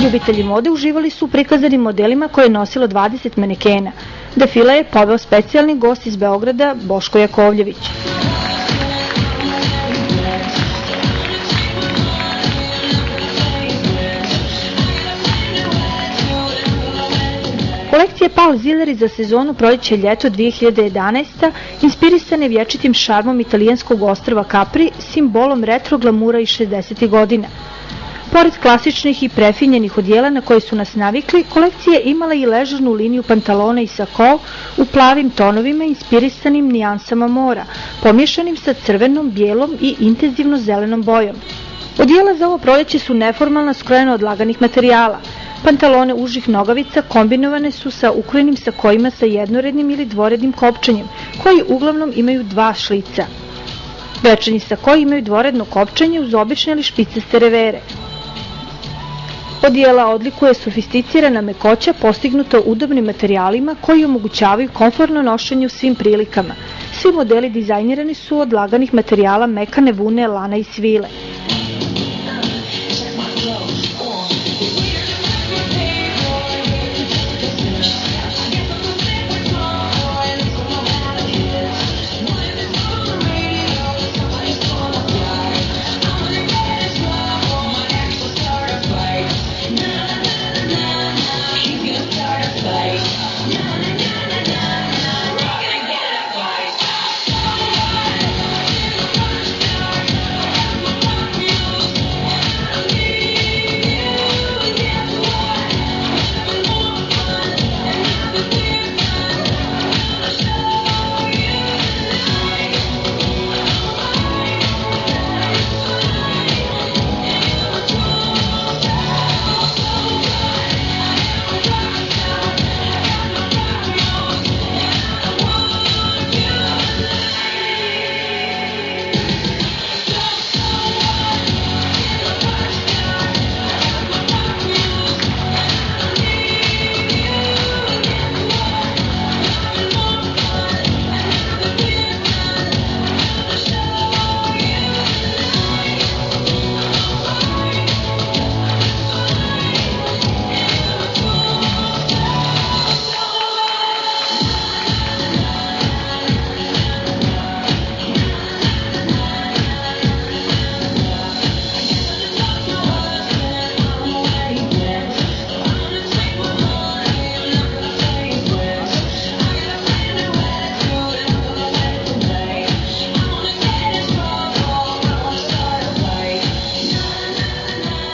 Ljubitelji mode uživali su u prikazanim modelima koje je nosilo 20 manekena. Defile je poveo specijalni gost iz Beograda Boško Jakovljević. Kolekcije Paul Zilleri za sezonu proleće-ljeto 2011. inspirisane vječitim šarmom italijanskog ostrva Capri, simbolom retro glamura iz 60. godina. Pored klasičnih i prefinjenih odjela na koje su nas navikli, kolekcija je imala i ležernu liniju pantalona i sako u plavim tonovima inspirisanim nijansama mora, pomješanim sa crvenom, bijelom i intenzivno zelenom bojom. Odjela za ovo proleće su neformalna, skrojena od laganih materijala. Pantalone užih nogavica kombinovane su sa ukrojenim sakojima sa jednorednim ili dvorednim kopčanjem, koji uglavnom imaju dva šlica. Večernji sakoji imaju dvoredno kopčanje uz obične ili špicaste revere. Odjela odlikuje sofisticirana mekoća postignuta udobnim materijalima koji omogućavaju komfortno nošenje u svim prilikama. Svi modeli dizajnirani su od laganih materijala mekane vune, lana i svile.